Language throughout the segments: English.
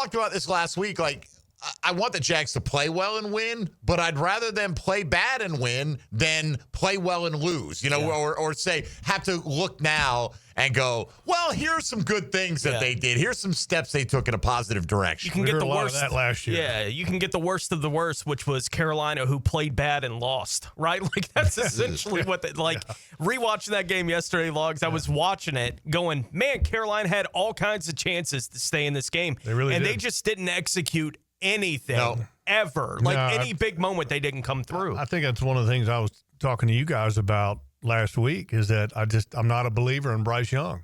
talked about this last week. Like, I want the Jags to play well and win, but I'd rather them play bad and win than play well and lose, or say, have to look now and go, well, here's some good things that they did. Here's some steps they took in a positive direction. You can get the worst of that last year. Yeah, you can get the worst of the worst, which was Carolina, who played bad and lost, right? Like, that's essentially what rewatching that game yesterday, Logs, I was watching it going, man, Carolina had all kinds of chances to stay in this game. They really did. They just didn't execute anything ever. Any big moment, they didn't come through. I think that's one of the things I was talking to you guys about last week is that I'm not a believer in Bryce Young.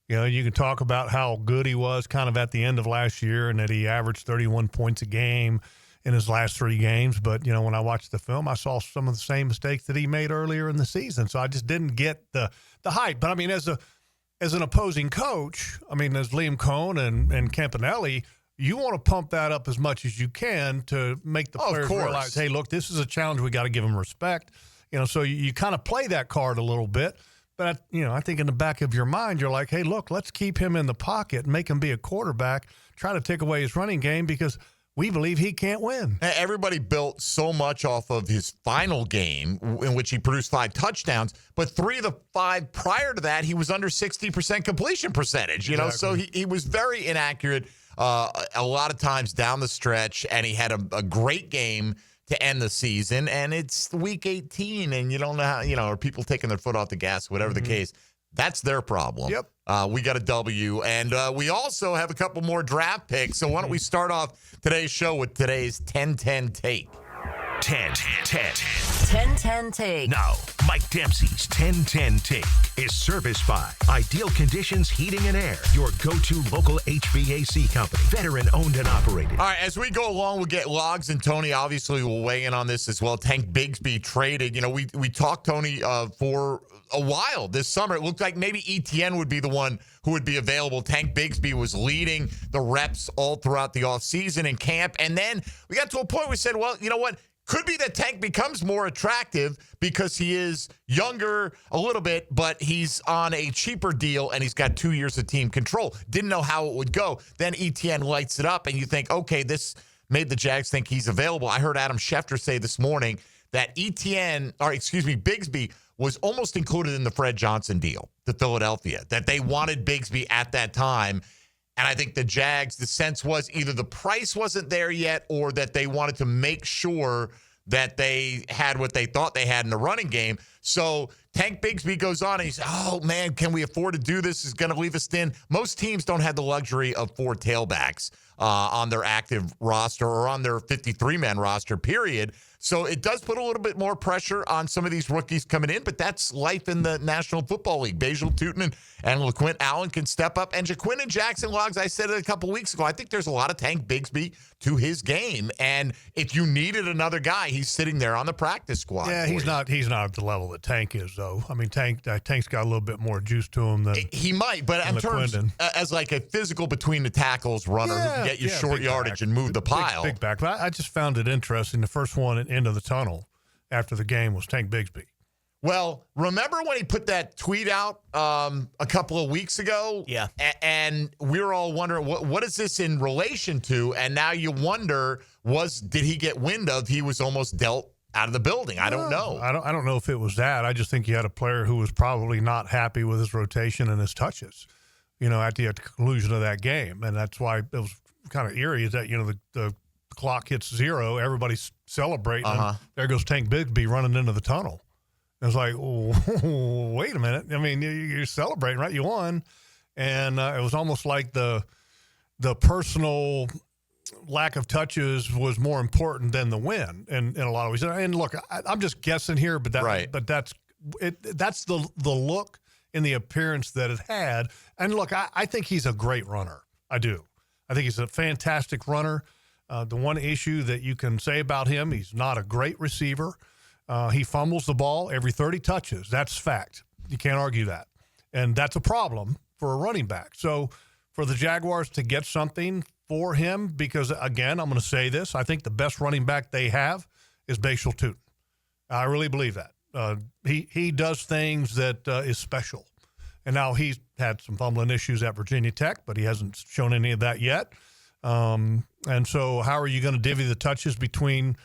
You can talk about how good he was kind of at the end of last year and that he averaged 31 points a game in his last 3 games. But, when I watched the film, I saw some of the same mistakes that he made earlier in the season. So I just didn't get the hype. But, I mean, as an opposing coach, as Liam Cohn and Campanelli, you want to pump that up as much as you can to make the players realize, hey, look, this is a challenge. We got to give them respect. So you kind of play that card a little bit. But, I think in the back of your mind, you're like, hey, look, let's keep him in the pocket and make him be a quarterback, try to take away his running game because we believe he can't win. Everybody built so much off of his final game in which he produced 5 touchdowns, but 3 of the 5 prior to that, he was under 60% completion percentage, Exactly. So he was very inaccurate a lot of times down the stretch, and he had a great game to end the season, and it's week 18, and you don't know how, are people taking their foot off the gas, whatever the case. That's their problem. Yep. We got a W, and we also have a couple more draft picks, so why don't we start off today's show with today's 10-10 take. 10-10 take. Now, Mike Dempsey's 10-10 take is serviced by Ideal Conditions Heating and Air, your go-to local HVAC company, veteran owned and operated. All right, as we go along, we'll get Logs and Tony obviously will weigh in on this as well. Tank Bigsby traded. We talked, Tony, for a while this summer. It looked like maybe ETN would be the one who would be available. Tank Bigsby was leading the reps all throughout the offseason and camp. And then we got to a point where we said, well, you know what? Could be that Tank becomes more attractive because he is younger a little bit, but he's on a cheaper deal and he's got 2 years of team control. Didn't know how it would go. Then ETN lights it up and you think, okay, this made the Jags think he's available. I heard Adam Schefter say this morning that Bigsby was almost included in the Fred Johnson deal to Philadelphia, that they wanted Bigsby at that time. And I think the Jags, the sense was either the price wasn't there yet or that they wanted to make sure that they had what they thought they had in the running game. So Tank Bigsby goes on and he says, oh, man, can we afford to do this? Is going to leave us thin. Most teams don't have the luxury of 4 tailbacks on their active roster or on their 53-man roster, period. So it does put a little bit more pressure on some of these rookies coming in, but that's life in the National Football League. Basil Tutin and LaQuint Allen can step up. And Jaquin and Jackson, Logs, I said it a couple weeks ago, I think there's a lot of Tank Bigsby to his game. And if you needed another guy, he's sitting there on the practice squad. Yeah, he's not at the level that Tank is, though. Tank's got a little bit more juice to him than he might, but in terms as like a physical between the tackles runner who can get you short yardage and move the pile. Big back. But I just found it interesting. The first one into the tunnel after the game was Tank Bigsby. Well, remember when he put that tweet out a couple of weeks ago? Yeah. And we were all wondering, what is this in relation to? And now you wonder, did he get wind of he was almost dealt out of the building? I don't know. I don't know if it was that. I just think you had a player who was probably not happy with his rotation and his touches, at the conclusion of that game. And that's why it was kind of eerie is that, the clock hits 0, everybody's celebrating. And there goes Tank Bigsby running into the tunnel. It was like, oh, wait a minute. You're celebrating, right? You won. And it was almost like the personal lack of touches was more important than the win in a lot of ways. And look, I'm just guessing here, but that's the look and the appearance that it had. And look, I think he's a great runner. I do. I think he's a fantastic runner. The one issue that you can say about him, he's not a great receiver. He fumbles the ball every 30 touches. That's fact. You can't argue that. And that's a problem for a running back. So for the Jaguars to get something for him, because, again, I'm going to say this, I think the best running back they have is Basil Tutin. I really believe that. He does things that is special. And now he's had some fumbling issues at Virginia Tech, but he hasn't shown any of that yet. And so how are you going to divvy the touches between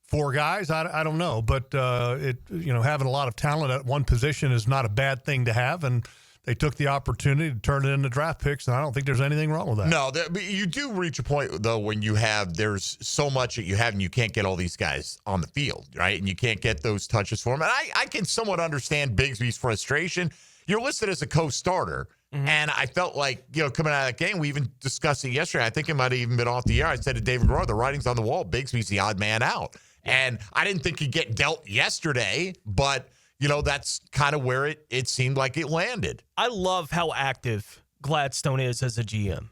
four guys? I don't know. But, having a lot of talent at one position is not a bad thing to have. And they took the opportunity to turn it into draft picks, and I don't think there's anything wrong with that. No, you do reach a point, though, when there's so much that you have and you can't get all these guys on the field, right? And you can't get those touches for them. And I can somewhat understand Bigsby's frustration. You're listed as a co-starter, and I felt like, coming out of that game, we even discussed it yesterday. I think it might have even been off the air. I said to David Rohr, the writing's on the wall. Bigsby's the odd man out. And I didn't think he'd get dealt yesterday, but that's kind of where it seemed like it landed. I love how active Gladstone is as a GM,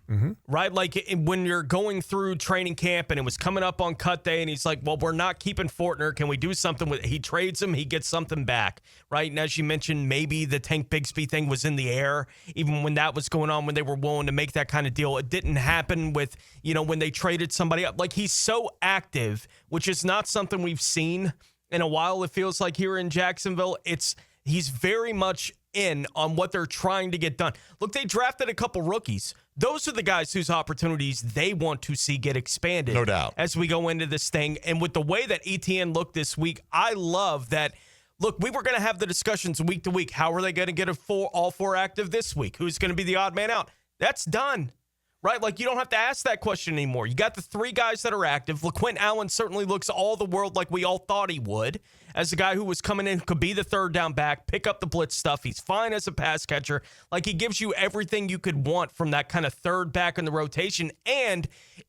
right? Like when you're going through training camp and it was coming up on cut day and he's like, well, we're not keeping Fortner. Can we do something with it? He trades him. He gets something back, right? And as you mentioned, maybe the Tank Bigsby thing was in the air, even when that was going on, when they were willing to make that kind of deal. It didn't happen with, when they traded somebody up. Like he's so active, which is not something we've seen in a while. It feels like here in Jacksonville, he's very much in on what they're trying to get done. Look, they drafted a couple rookies. Those are the guys whose opportunities they want to see get expanded. No doubt. As we go into this thing. And with the way that ETN looked this week, I love that. Look, we were going to have the discussions week to week. How are they going to get all four active this week? Who's going to be the odd man out? That's done. Right? Like, you don't have to ask that question anymore. You got the three guys that are active. LaQuint Allen certainly looks all the world like we all thought he would. As a guy who was coming in, could be the third down back, pick up the blitz stuff. He's fine as a pass catcher. Like, he gives you everything you could want from that kind of third back in the rotation. And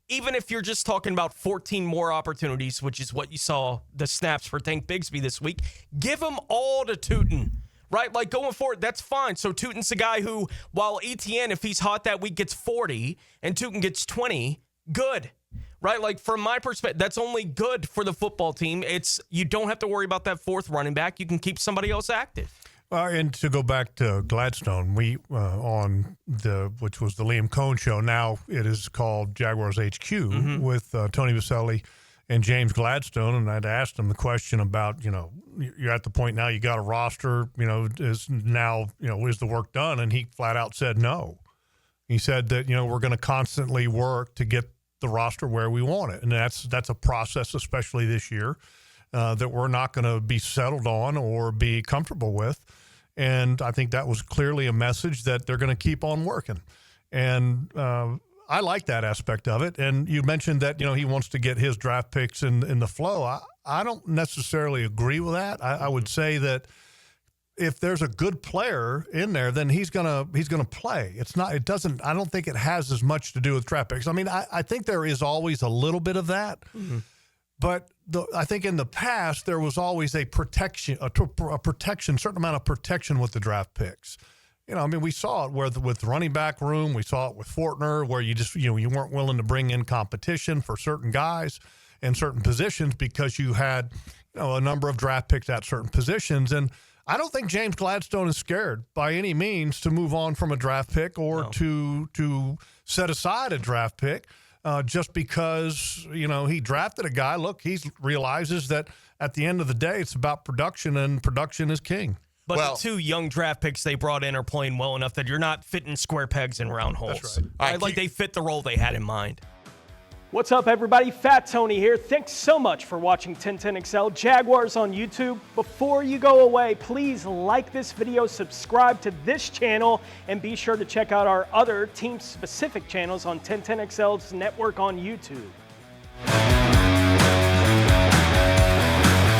even if you're just talking about 14 more opportunities, which is what you saw the snaps for Tank Bigsby this week, give them all to Tootin. Right? Like going forward, that's fine. So Tootin's a guy who, while ETN, if he's hot that week, gets 40 and Tootin gets 20, good. Right? Like from my perspective, that's only good for the football team. You don't have to worry about that fourth running back. You can keep somebody else active. And to go back to Gladstone, we which was the Liam Cohn show. Now it is called Jaguars HQ with Tony Vaselli and James Gladstone, and I'd asked him the question about, you're at the point now you got a roster, is the work done? And he flat out said no. He said that, we're going to constantly work to get the roster where we want it. And that's a process, especially this year, that we're not going to be settled on or be comfortable with. And I think that was clearly a message that they're going to keep on working. And I like that aspect of it. And you mentioned that, he wants to get his draft picks in the flow. I don't necessarily agree with that. I would say that if there's a good player in there, then he's gonna play. I don't think it has as much to do with draft picks. I mean, I think there is always a little bit of that. But I think in the past there was always a certain amount of protection with the draft picks. We saw it with running back room. We saw it with Fortner, where you just, you weren't willing to bring in competition for certain guys in certain positions because you had, a number of draft picks at certain positions. And I don't think James Gladstone is scared by any means to move on from a draft pick or to set aside a draft pick just because, he drafted a guy. Look, he realizes that at the end of the day, it's about production, and production is king. But the two young draft picks they brought in are playing well enough that you're not fitting square pegs in round holes. That's right. Right? Like they fit the role they had in mind. What's up, everybody? Fat Tony here. Thanks so much for watching 1010XL Jaguars on YouTube. Before you go away, please like this video, subscribe to this channel, and be sure to check out our other team-specific channels on 1010XL's network on YouTube.